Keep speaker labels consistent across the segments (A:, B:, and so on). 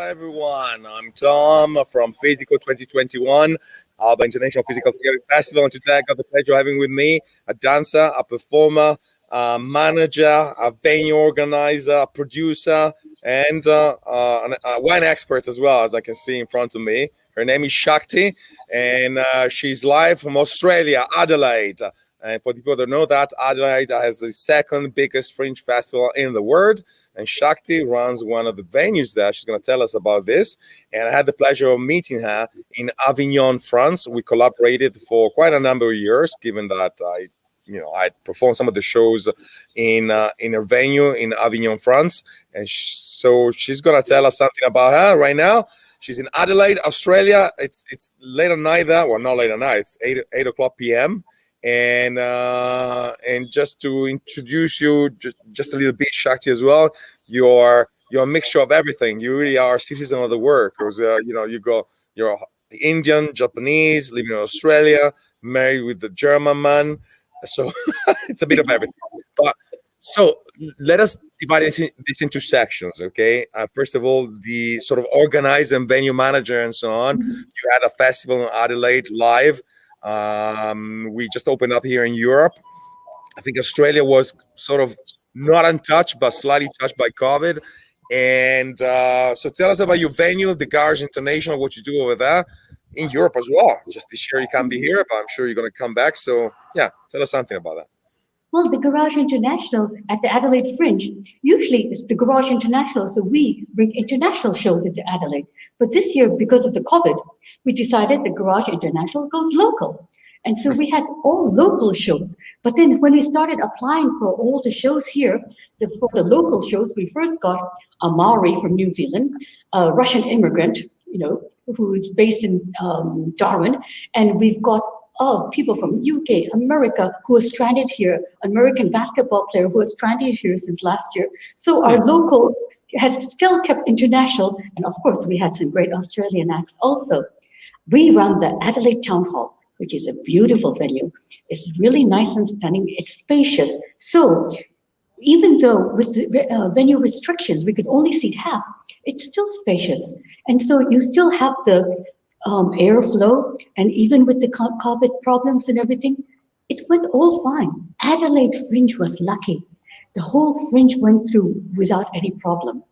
A: everyone. I'm Tom from Fisico 2021, Alba International Physical Theatre Festival. And today I got the pleasure of having with me a dancer, a performer, a manager, a venue organizer, a producer, and a wine expert as well, as I can see in front of me. Her name is Shakti, and she's live from Australia, Adelaide. And for people that know that, Adelaide has the second biggest fringe festival in the world. And Shakti runs one of the venues there. She's going to tell us about this. And I had the pleasure of meeting her in Avignon, France. We collaborated for quite a number of years, given that I performed some of the shows in her venue in Avignon, France. And so she's going to tell us something about her right now. She's in Adelaide, Australia. It's late at night there. Well, not late at night. It's 8 o'clock p.m. And just to introduce you just a little bit, Shakti, as well, you're a mixture of everything. You really are a citizen of the world, because you're Indian, Japanese, living in Australia, married with the German man, so it's a bit of everything. But so let us divide this into sections, okay? First of all, the sort of organizer and venue manager and so on. You had a festival in Adelaide live. We just opened up here in Europe. I think Australia was sort of not untouched, but slightly touched by COVID. And so tell us about your venue, the Garage International, what you do over there in Europe as well. Just this year you can't be here, but I'm sure you're going to come back. So yeah, tell us something about that.
B: Well, the Garage International at the Adelaide Fringe, usually it's the Garage International, so we bring international shows into Adelaide. But this year, because of the COVID, we decided the Garage International goes local. And so we had all local shows. But then when we started applying for all the shows here, for the local shows, we first got a Maori from New Zealand, a Russian immigrant, who is based in Darwin, and we've got people from UK, America, who are stranded here, American basketball player who is stranded here since last year. So our local has still kept international, and of course we had some great Australian acts also. We run the Adelaide Town Hall, which is a beautiful venue. It's really nice and stunning. It's spacious. So even though with the venue restrictions, we could only seat half, it's still spacious. And so you still have the airflow, and even with the COVID problems and everything, it went all fine. Adelaide Fringe was lucky. The whole Fringe went through without any problem.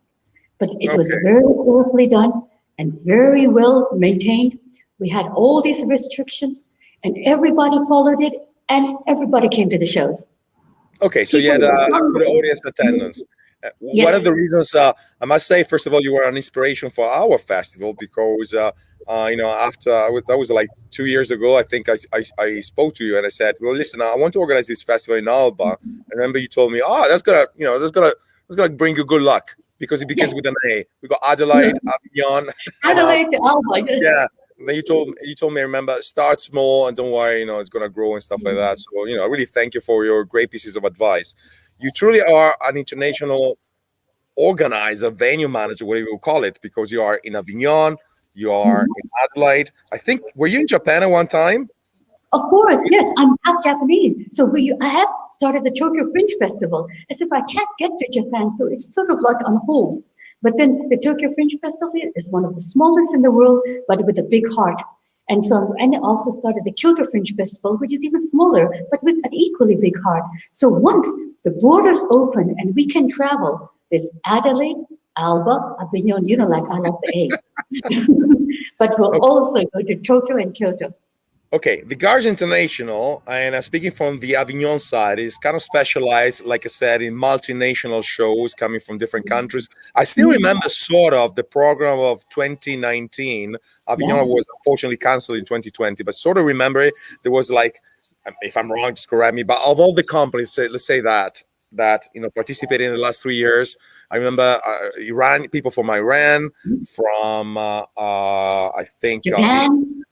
B: But it was very carefully done and very well maintained. We had all these restrictions, and everybody followed it, and everybody came to the shows.
A: Okay, so you had a good audience attendance.
B: Yes.
A: One of the reasons, I must say, first of all, you were an inspiration for our festival, because after that was like 2 years ago, I think I spoke to you and I said, well, listen, I want to organize this festival in Alba. I remember you told me, that's gonna bring you good luck, because it begins with an A. We got Adelaide, Avignon,
B: Adelaide to Alba. Yes.
A: Yeah. Then you told me, remember, start small and don't worry, it's gonna grow and stuff like that. So I really thank you for your great pieces of advice. You truly are an international organizer, venue manager, whatever you call it, because you are in Avignon, you are in Adelaide. I think, were you in Japan at one time?
B: Of course, yes. I'm half Japanese. So I have started the Tokyo Fringe Festival as if I can't get to Japan. So it's sort of like on hold. But then the Tokyo Fringe Festival is one of the smallest in the world, but with a big heart. And I also started the Kyoto Fringe Festival, which is even smaller, but with an equally big heart. So once the borders open and we can travel, there's Adelaide, Alba, Avignon, like I love the A. But we'll also go to Tokyo and Kyoto.
A: Okay, the Garage International, and speaking from the Avignon side, is kind of specialized, like I said, in multinational shows coming from different countries. I still remember sort of the program of 2019. Avignon was unfortunately canceled in 2020, but sort of remember it. There was like, if I'm wrong, just correct me, but of all the companies, let's say that participated in the last 3 years, I remember people from Iran, from I think
B: Japan.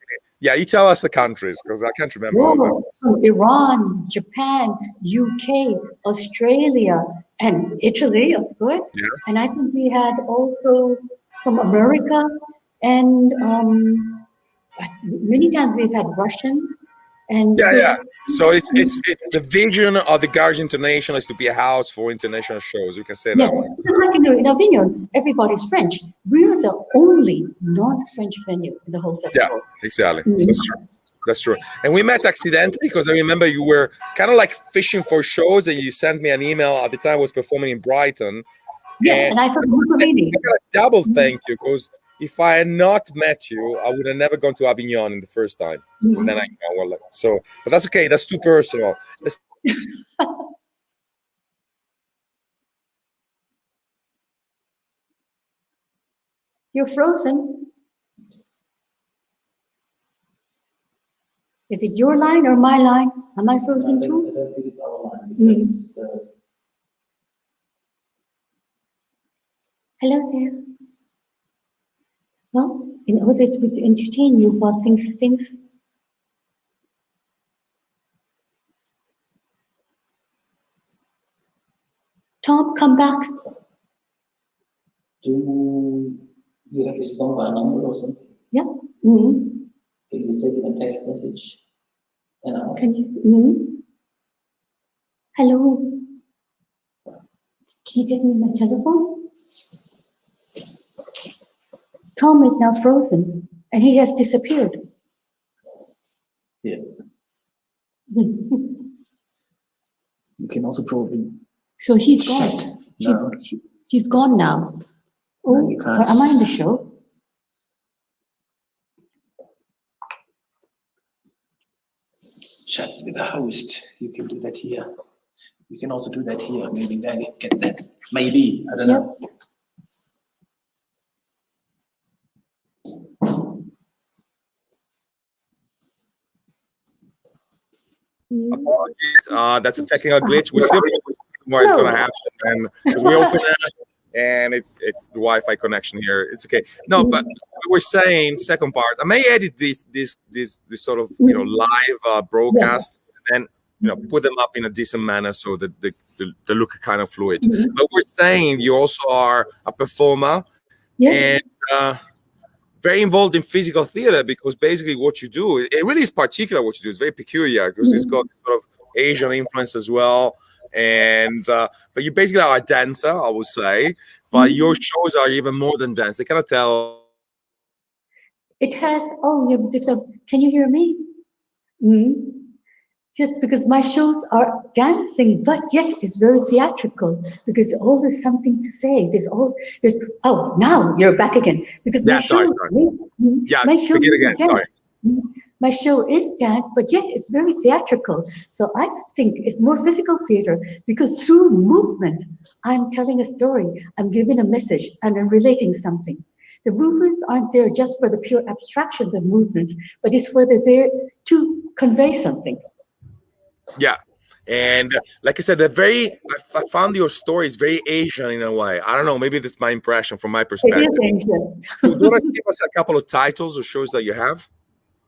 A: Yeah, you tell us the countries, because I can't remember all of them.
B: Iran, Japan, UK, Australia, and Italy, of course.
A: Yeah.
B: And I think we had also from America, and many times we've had Russians, And
A: Yeah. So it's the vision of the Garage International is to be a house for international shows. You can say
B: yes,
A: that one.
B: just like in Avignon, everybody's French. We're the only non-French venue in the whole
A: Yeah,
B: festival.
A: exactly.
B: Mhm.
A: That's true. That's true. And we met accidentally because I remember you were kind of like fishing for shows, and you sent me an email. At the time, I was performing in Brighton,
B: Yes,
A: and
B: and I saw the
A: I
B: Mussolini.
A: got a double thank you because if I had not met you, I would have never gone to Avignon in the first time. And then so, but that's okay. That's too personal.
B: You're frozen. Is it your line or my line? Am I frozen too?
C: I don't think it's our line because
B: Hello there. Well, in order to entertain you while things. Tom, come back.
C: do you have respond by number or something?
B: Yeah. Mm-hmm.
C: Can you send him a text message and ask?
B: Can you? Mm-hmm. Hello. Can you get me my telephone? Tom is now frozen, and he has disappeared.
C: Yeah. You can also probably
B: So he's gone.
C: chat. No,
B: He's gone now. Oh,
C: no, you can't.
B: am I in the show?
C: Chat with the host. You can do that here. You can also do that here. Maybe I get that. Maybe, I don't know.
A: Apologies. That's a technical glitch. We're still more is going to happen, and because we open it and it's the Wi-Fi connection here. It's okay. No, but we were saying second part. I may edit this sort of live broadcast and put them up in a decent manner so that they look kind of fluid. But we're saying you also are a performer and very involved in physical theater, because basically what you do, it really is particular what you do. It's very peculiar because it's got sort of Asian influence as well. And but you basically are a dancer, I would say. But your shows are even more than dance. They cannot tell.
B: It has. Oh, can you hear me? Just because my shows are dancing, but yet it's very theatrical, because there's always something to say. Oh, now you're back again. Because my show, my show is dance, but yet it's very theatrical. So I think it's more physical theater, because through movements, I'm telling a story, I'm giving a message, and I'm relating something. The movements aren't there just for the pure abstraction of the movements, but it's for there to convey something.
A: Yeah, and like I said, I found your story is very Asian in a way. I don't know, maybe that's my impression from my perspective.
B: It is Asian.
A: So do you want to give us a couple of titles or shows that you have?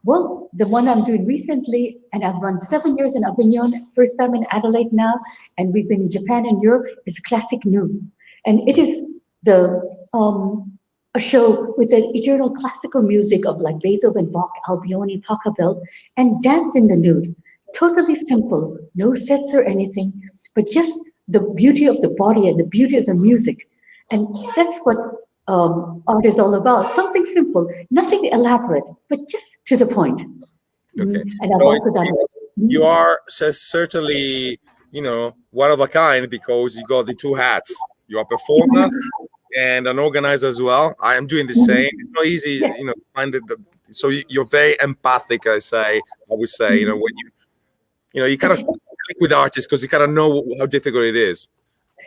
B: Well, the one I'm doing recently, and I've run 7 years in Avignon, first time in Adelaide now, and we've been in Japan and Europe, is Classic New. And it is a show with the eternal classical music of like Beethoven, Bach, Albioni, Pachelbel, and dance in the nude. Totally simple, no sets or anything, but just the beauty of the body and the beauty of the music. And that's what art is all about. Something simple, nothing elaborate, but just to the point.
A: Okay.
B: And I've also done it.
A: You are certainly, one of a kind, because you got the two hats. You are a performer and an organizer as well. I am doing the same. It's not easy, find it. So you're very empathic, I would say, when you kind of click with artists because you kind of know how difficult it is.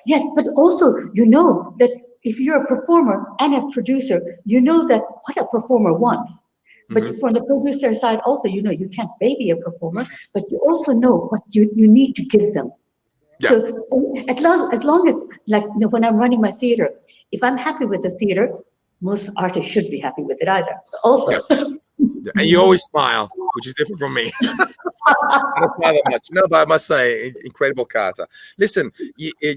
B: Yes, but also that if you're a performer and a producer, that what a performer wants. But from the producer side also, you can't baby a performer, but you also know what you need to give them. Yeah. So as long as when I'm running my theater, if I'm happy with the theater, most artists should be happy with it either. Also.
A: And you always smile, which is different from me. I don't smile that much. No, but I must say, incredible character. Listen,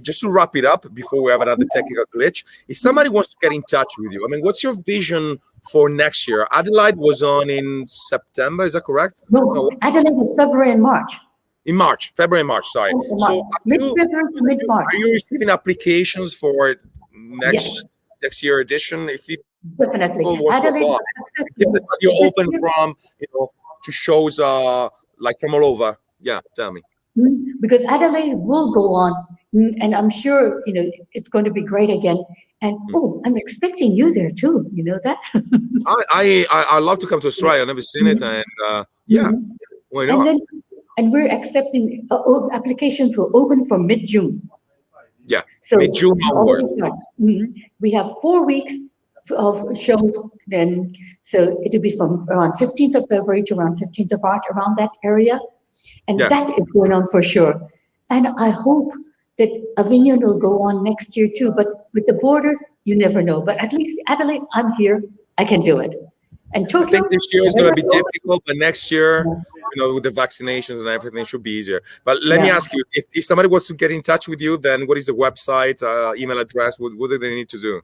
A: just to wrap it up before we have another technical glitch, if somebody wants to get in touch with you, I mean, what's your vision for next year? Adelaide was on in September, is that correct?
B: No, Adelaide was February and March.
A: In March, February and March, sorry. So
B: mid-February to mid-March.
A: Are you receiving applications for next year edition? If you
B: definitely, Adelaide,
A: you're open from to shows like from all over. Yeah, tell me.
B: Because Adelaide will go on, and I'm sure it's going to be great again. And I'm expecting you there too. You know that?
A: I love to come to Australia. I've never seen it, and why not?
B: And we're accepting applications will open for mid-June.
A: Yeah,
B: so
A: mid-June onward.
B: We have 4 weeks of shows, then so it'll be from around 15th of February to around 15th of March, around that area, and that is going on for sure. And I hope that Avignon will go on next year too. But with the borders, you never know. But at least Adelaide, I'm here. I can do it. And Tokyo,
A: I think this year is going to be difficult, but next year, with the vaccinations and everything, it should be easier. But let me ask you, if somebody wants to get in touch with you, then what is the website, email address? What do they need to do?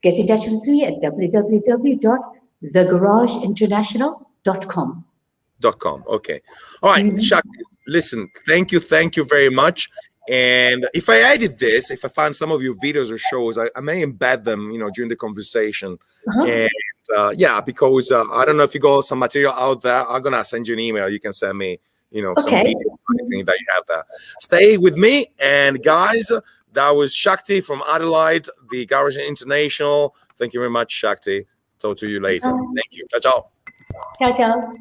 B: Get in touch with me at www.thegarageinternational.com.
A: Okay. All right, Shakti, listen, thank you very much. And if I edit this, if I find some of your videos or shows, I may embed them, during the conversation. And because I don't know if you got some material out there, I'm gonna send you an email. You can send me, some video or anything that you have there. Stay with me, and guys, that was Shakti from Adelaide, the Garage International. Thank you very much, Shakti. Talk to you later. Thank you. Ciao, ciao.
B: Ciao, ciao.